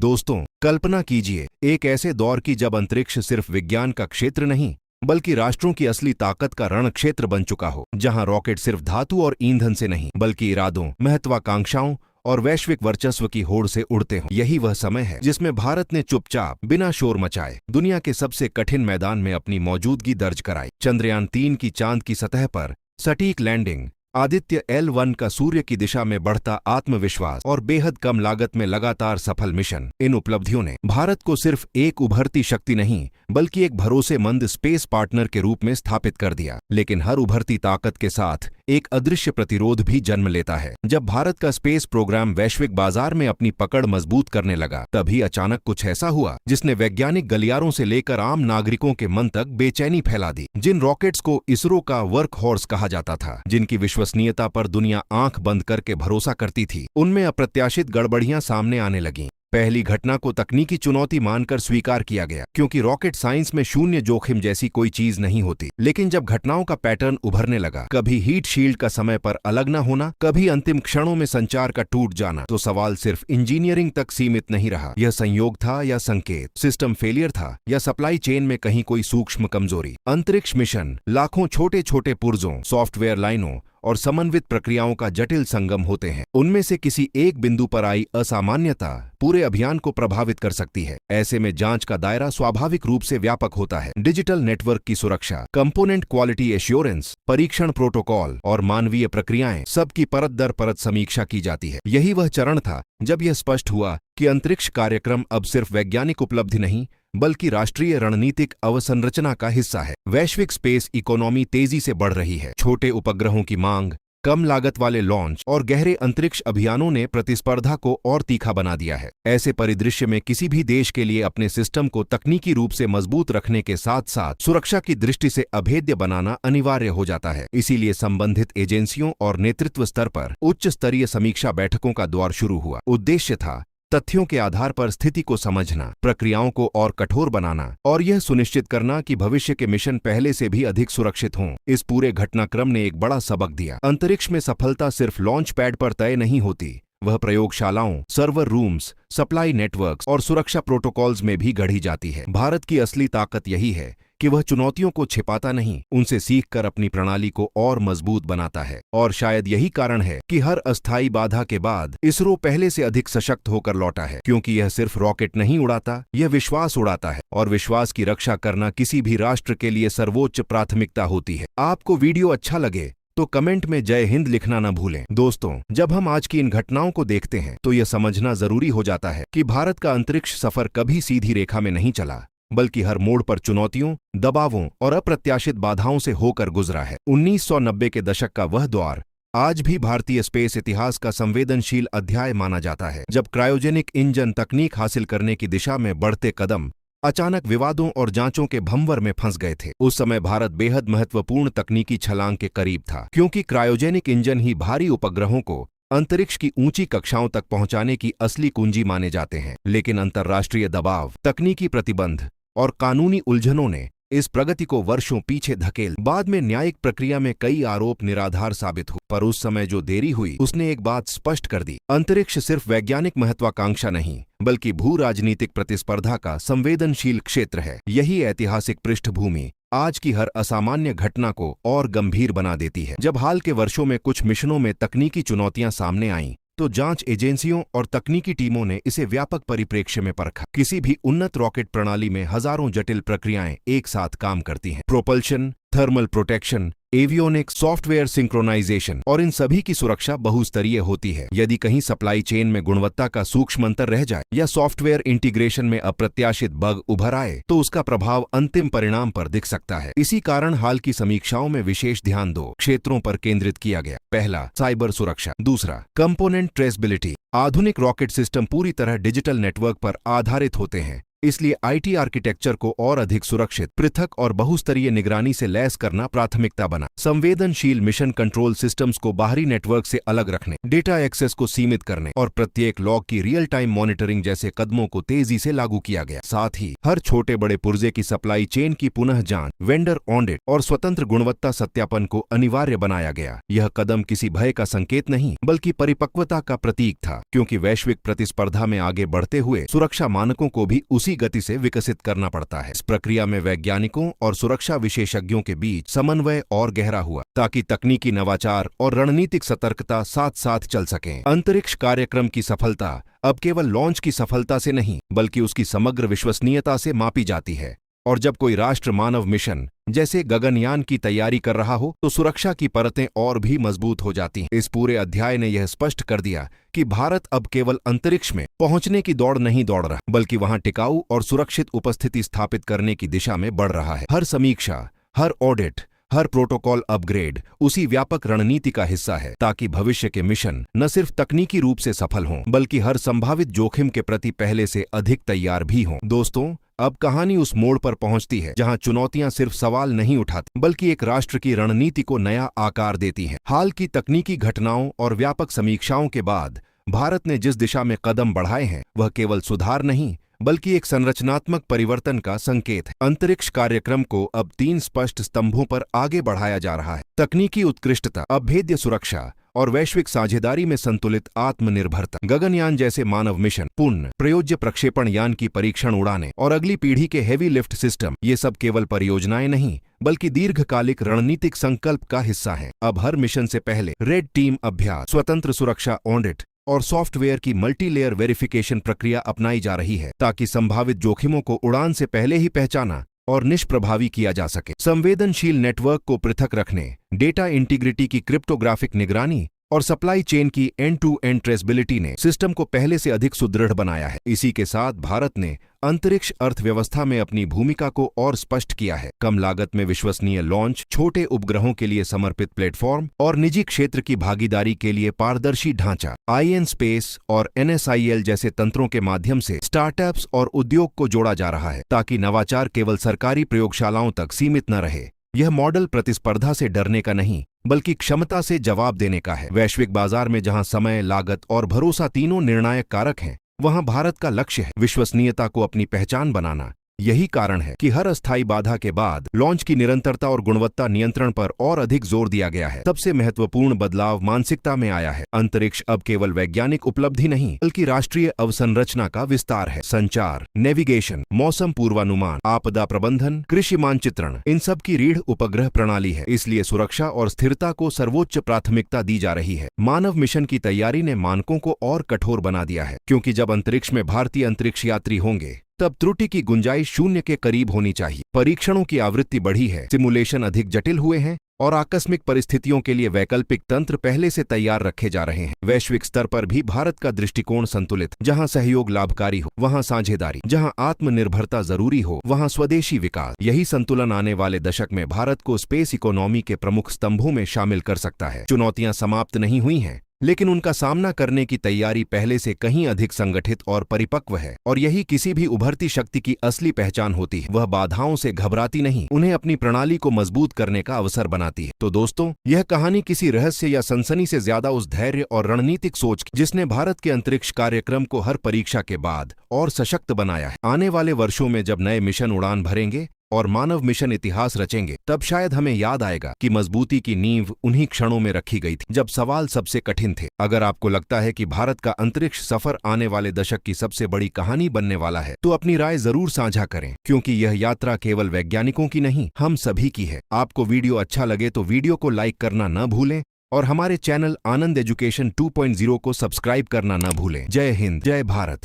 दोस्तों, कल्पना कीजिए एक ऐसे दौर की जब अंतरिक्ष सिर्फ विज्ञान का क्षेत्र नहीं बल्कि राष्ट्रों की असली ताकत का रण क्षेत्र बन चुका हो, जहां रॉकेट सिर्फ धातु और ईंधन से नहीं बल्कि इरादों, महत्वाकांक्षाओं और वैश्विक वर्चस्व की होड़ से उड़ते हों। यही वह समय है जिसमें भारत ने चुपचाप बिना शोर मचाए दुनिया के सबसे कठिन मैदान में अपनी मौजूदगी दर्ज कराई। चंद्रयान-3 की चांद की सतह पर सटीक लैंडिंग, आदित्य L1 का सूर्य की दिशा में बढ़ता आत्मविश्वास और बेहद कम लागत में लगातार सफल मिशन, इन उपलब्धियों ने भारत को सिर्फ एक उभरती शक्ति नहीं बल्कि एक भरोसेमंद स्पेस पार्टनर के रूप में स्थापित कर दिया। लेकिन हर उभरती ताकत के साथ एक अदृश्य प्रतिरोध भी जन्म लेता है। जब भारत का स्पेस प्रोग्राम वैश्विक बाजार में अपनी पकड़ मजबूत करने लगा, तभी अचानक कुछ ऐसा हुआ जिसने वैज्ञानिक गलियारों से लेकर आम नागरिकों के मन तक बेचैनी फैला दी। जिन रॉकेट्स को इसरो का वर्क हॉर्स कहा जाता था, जिनकी विश्वसनीयता पर दुनिया आंख बंद करके भरोसा करती थी, उनमें अप्रत्याशित गड़बड़ियां सामने आने लगीं। पहली घटना को तकनीकी चुनौती मानकर स्वीकार किया गया, क्योंकि रॉकेट साइंस में शून्य जोखिम जैसी कोई चीज नहीं होती। लेकिन जब घटनाओं का पैटर्न उभरने लगा, कभी हीट शील्ड का समय पर अलग न होना, कभी अंतिम क्षणों में संचार का टूट जाना, तो सवाल सिर्फ इंजीनियरिंग तक सीमित नहीं रहा। यह संयोग था या संकेत, सिस्टम फेलियर था या सप्लाई चेन में कहीं कोई सूक्ष्म कमजोरी। अंतरिक्ष मिशन लाखों छोटे छोटे पुर्जों, सॉफ्टवेयर लाइनों और समन्वित प्रक्रियाओं का जटिल संगम होते हैं। उनमें से किसी एक बिंदु पर आई असामान्यता पूरे अभियान को प्रभावित कर सकती है। ऐसे में जांच का दायरा स्वाभाविक रूप से व्यापक होता है। डिजिटल नेटवर्क की सुरक्षा, कंपोनेंट क्वालिटी एश्योरेंस, परीक्षण प्रोटोकॉल और मानवीय प्रक्रियाएं, सबकी परत दर परत समीक्षा की जाती है। यही वह चरण था जब यह स्पष्ट हुआ कि अंतरिक्ष कार्यक्रम अब सिर्फ वैज्ञानिक उपलब्धि नहीं बल्कि राष्ट्रीय रणनीतिक अवसंरचना का हिस्सा है। वैश्विक स्पेस इकोनॉमी तेजी से बढ़ रही है। छोटे उपग्रहों की मांग, कम लागत वाले लॉन्च और गहरे अंतरिक्ष अभियानों ने प्रतिस्पर्धा को और तीखा बना दिया है। ऐसे परिदृश्य में किसी भी देश के लिए अपने सिस्टम को तकनीकी रूप से मजबूत रखने के साथ साथ सुरक्षा की दृष्टि से अभेद्य बनाना अनिवार्य हो जाता है। इसीलिए संबंधित एजेंसियों और नेतृत्व स्तर पर उच्च स्तरीय समीक्षा बैठकों का दौर शुरू हुआ। उद्देश्य था तथ्यों के आधार पर स्थिति को समझना, प्रक्रियाओं को और कठोर बनाना और यह सुनिश्चित करना कि भविष्य के मिशन पहले से भी अधिक सुरक्षित हों। इस पूरे घटनाक्रम ने एक बड़ा सबक दिया। अंतरिक्ष में सफलता सिर्फ लॉन्च पैड पर तय नहीं होती, वह प्रयोगशालाओं, सर्वर रूम्स, सप्लाई नेटवर्क्स और सुरक्षा प्रोटोकॉल्स में भी गढ़ी जाती है। भारत की असली ताकत यही है कि वह चुनौतियों को छिपाता नहीं, उनसे सीखकर अपनी प्रणाली को और मजबूत बनाता है। और शायद यही कारण है कि हर अस्थायी बाधा के बाद इसरो पहले से अधिक सशक्त होकर लौटा है, क्योंकि यह सिर्फ रॉकेट नहीं उड़ाता, यह विश्वास उड़ाता है। और विश्वास की रक्षा करना किसी भी राष्ट्र के लिए सर्वोच्च प्राथमिकता होती है। आपको वीडियो अच्छा लगे तो कमेंट में जय हिंद लिखना न भूलें। दोस्तों, जब हम आज की इन घटनाओं को देखते हैं तो यह समझना जरूरी हो जाता है कि भारत का अंतरिक्ष सफर कभी सीधी रेखा में नहीं चला, बल्कि हर मोड़ पर चुनौतियों, दबावों और अप्रत्याशित बाधाओं से होकर गुजरा है। 1990 के दशक का वह दौर आज भी भारतीय स्पेस इतिहास का संवेदनशील अध्याय माना जाता है, जब क्रायोजेनिक इंजन तकनीक हासिल करने की दिशा में बढ़ते कदम अचानक विवादों और जांचों के भंवर में फंस गए थे। उस समय भारत बेहद महत्वपूर्ण तकनीकी छलांग के करीब था, क्योंकि क्रायोजेनिक इंजन ही भारी उपग्रहों को अंतरिक्ष की ऊंची कक्षाओं तक पहुंचाने की असली कुंजी माने जाते हैं। लेकिन अंतर्राष्ट्रीय दबाव, तकनीकी प्रतिबंध और कानूनी उलझनों ने इस प्रगति को वर्षों पीछे धकेल। बाद में न्यायिक प्रक्रिया में कई आरोप निराधार साबित हुए, पर उस समय जो देरी हुई उसने एक बात स्पष्ट कर दी। अंतरिक्ष सिर्फ वैज्ञानिक महत्वाकांक्षा नहीं बल्कि भू राजनीतिक प्रतिस्पर्धा का संवेदनशील क्षेत्र है। यही ऐतिहासिक पृष्ठभूमि आज की हर असामान्य घटना को और गंभीर बना देती है। जब हाल के वर्षों में कुछ मिशनों में तकनीकी चुनौतियां सामने आईं, तो जांच एजेंसियों और तकनीकी टीमों ने इसे व्यापक परिप्रेक्ष्य में परखा। किसी भी उन्नत रॉकेट प्रणाली में हजारों जटिल प्रक्रियाएं एक साथ काम करती हैं। Propulsion, thermal protection, avionics, software synchronisation और इन सभी की सुरक्षा बहुस्तरीय होती है। यदि कहीं सप्लाई चेन में गुणवत्ता का सूक्ष्म अंतर रह जाए या सॉफ्टवेयर इंटीग्रेशन में अप्रत्याशित बग उभर आए, तो उसका प्रभाव अंतिम परिणाम पर दिख सकता है। इसी कारण हाल की समीक्षाओं में विशेष ध्यान 2 क्षेत्रों पर केंद्रित किया गया। पहला, साइबर सुरक्षा। दूसरा, कंपोनेंट ट्रेसेबिलिटी। आधुनिक रॉकेट सिस्टम पूरी तरह डिजिटल नेटवर्क पर आधारित होते हैं इसलिए आईटी आर्किटेक्चर को और अधिक सुरक्षित, पृथक और बहुस्तरीय निगरानी से लैस करना प्राथमिकता बना। संवेदनशील मिशन कंट्रोल सिस्टम्स को बाहरी नेटवर्क से अलग रखने, डेटा एक्सेस को सीमित करने और प्रत्येक लॉग की रियल टाइम मॉनिटरिंग जैसे कदमों को तेजी से लागू किया गया। साथ ही हर छोटे बड़े पुर्जे की सप्लाई चेन की पुनः जांच, वेंडर ऑडिट और स्वतंत्र गुणवत्ता सत्यापन को अनिवार्य बनाया गया। यह कदम किसी भय का संकेत नहीं बल्कि परिपक्वता का प्रतीक था, क्योंकि वैश्विक प्रतिस्पर्धा में आगे बढ़ते हुए सुरक्षा मानकों को भी उसी गति से विकसित करना पड़ता है। इस प्रक्रिया में वैज्ञानिकों और सुरक्षा विशेषज्ञों के बीच समन्वय और गहरा हुआ, ताकि तकनीकी नवाचार और रणनीतिक सतर्कता साथ साथ चल सकें। अंतरिक्ष कार्यक्रम की सफलता अब केवल लॉन्च की सफलता से नहीं बल्कि उसकी समग्र विश्वसनीयता से मापी जाती है। और जब कोई राष्ट्र मानव मिशन जैसे गगनयान की तैयारी कर रहा हो तो सुरक्षा की परतें और भी मजबूत हो जाती हैं। इस पूरे अध्याय ने यह स्पष्ट कर दिया कि भारत अब केवल अंतरिक्ष में पहुंचने की दौड़ नहीं दौड़ रहा, बल्कि वहां टिकाऊ और सुरक्षित उपस्थिति स्थापित करने की दिशा में बढ़ रहा है। हर समीक्षा, हर ऑडिट, हर प्रोटोकॉल अपग्रेड उसी व्यापक रणनीति का हिस्सा है, ताकि भविष्य के मिशन न सिर्फ तकनीकी रूप से सफल हों बल्कि हर संभावित जोखिम के प्रति पहले से अधिक तैयार भी हों। दोस्तों, अब कहानी उस मोड़ पर पहुंचती है जहां चुनौतियां सिर्फ सवाल नहीं उठाती बल्कि एक राष्ट्र की रणनीति को नया आकार देती हैं। हाल की तकनीकी घटनाओं और व्यापक समीक्षाओं के बाद भारत ने जिस दिशा में कदम बढ़ाए हैं वह केवल सुधार नहीं बल्कि एक संरचनात्मक परिवर्तन का संकेत है। अंतरिक्ष कार्यक्रम को अब 3 स्पष्ट स्तंभों पर आगे बढ़ाया जा रहा है: तकनीकी उत्कृष्टता, अभेद्य सुरक्षा और वैश्विक साझेदारी में संतुलित आत्मनिर्भरता। गगनयान जैसे मानव मिशन, पूर्ण प्रयोज्य प्रक्षेपण यान की परीक्षण उड़ानें और अगली पीढ़ी के हेवी लिफ्ट सिस्टम, ये सब केवल परियोजनाएं नहीं बल्कि दीर्घकालिक रणनीतिक संकल्प का हिस्सा हैं। अब हर मिशन से पहले रेड टीम अभ्यास, स्वतंत्र सुरक्षा ऑडिट और सॉफ्टवेयर की मल्टीलेयर वेरिफिकेशन प्रक्रिया अपनाई जा रही है, ताकि संभावित जोखिमों को उड़ान से पहले ही पहचाना और निष्प्रभावी किया जा सके। संवेदनशील नेटवर्क को पृथक रखने, डेटा इंटीग्रिटी की क्रिप्टोग्राफिक निगरानी और सप्लाई चेन की एंड टू एंड ट्रेसेबिलिटी ने सिस्टम को पहले से अधिक सुदृढ़ बनाया है। इसी के साथ भारत ने अंतरिक्ष अर्थव्यवस्था में अपनी भूमिका को और स्पष्ट किया है। कम लागत में विश्वसनीय लॉन्च, छोटे उपग्रहों के लिए समर्पित प्लेटफॉर्म और निजी क्षेत्र की भागीदारी के लिए पारदर्शी ढांचा। आईएन स्पेस और एनएसआईएल जैसे तंत्रों के माध्यम से स्टार्टअप्स और उद्योग को जोड़ा जा रहा है, ताकि नवाचार केवल सरकारी प्रयोगशालाओं तक सीमित न रहे। यह मॉडल प्रतिस्पर्धा से डरने का नहीं बल्कि क्षमता से जवाब देने का है। वैश्विक बाजार में जहां समय, लागत और भरोसा तीनों निर्णायक कारक हैं, वहां भारत का लक्ष्य है विश्वसनीयता को अपनी पहचान बनाना। यही कारण है कि हर अस्थायी बाधा के बाद लॉन्च की निरंतरता और गुणवत्ता नियंत्रण पर और अधिक जोर दिया गया है। सबसे महत्वपूर्ण बदलाव मानसिकता में आया है। अंतरिक्ष अब केवल वैज्ञानिक उपलब्धि नहीं बल्कि राष्ट्रीय अवसंरचना का विस्तार है। संचार, नेविगेशन, मौसम पूर्वानुमान, आपदा प्रबंधन, कृषि मानचित्रण, इन सब की रीढ़ उपग्रह प्रणाली है। इसलिए सुरक्षा और स्थिरता को सर्वोच्च प्राथमिकता दी जा रही है। मानव मिशन की तैयारी ने मानकों को और कठोर बना दिया है, क्योंकि जब अंतरिक्ष में भारतीय अंतरिक्ष यात्री होंगे तब त्रुटि की गुंजाइश 0 के करीब होनी चाहिए। परीक्षणों की आवृत्ति बढ़ी है, सिमुलेशन अधिक जटिल हुए हैं और आकस्मिक परिस्थितियों के लिए वैकल्पिक तंत्र पहले से तैयार रखे जा रहे हैं। वैश्विक स्तर पर भी भारत का दृष्टिकोण संतुलित, जहां सहयोग लाभकारी हो वहां साझेदारी, जहां आत्मनिर्भरता जरूरी हो वहां स्वदेशी विकास। यही संतुलन आने वाले दशक में भारत को स्पेस इकोनॉमी के प्रमुख स्तंभों में शामिल कर सकता है। चुनौतियां समाप्त नहीं हुई हैं, लेकिन उनका सामना करने की तैयारी पहले से कहीं अधिक संगठित और परिपक्व है। और यही किसी भी उभरती शक्ति की असली पहचान होती है। वह बाधाओं से घबराती नहीं, उन्हें अपनी प्रणाली को मजबूत करने का अवसर बनाती है। तो दोस्तों, यह कहानी किसी रहस्य या सनसनी से ज्यादा उस धैर्य और रणनीतिक सोच जिसने भारत के अंतरिक्ष कार्यक्रम को हर परीक्षा के बाद और सशक्त बनाया है। आने वाले वर्षों में जब नए मिशन उड़ान भरेंगे और मानव मिशन इतिहास रचेंगे, तब शायद हमें याद आएगा कि मजबूती की नींव उन्हीं क्षणों में रखी गई थी जब सवाल सबसे कठिन थे। अगर आपको लगता है कि भारत का अंतरिक्ष सफर आने वाले दशक की सबसे बड़ी कहानी बनने वाला है, तो अपनी राय जरूर साझा करें, क्योंकि यह यात्रा केवल वैज्ञानिकों की नहीं, हम सभी की है। आपको वीडियो अच्छा लगे तो वीडियो को लाइक करना न भूलें और हमारे चैनल आनंद एजुकेशन 2.0 को सब्सक्राइब करना न भूलें। जय हिंद, जय भारत।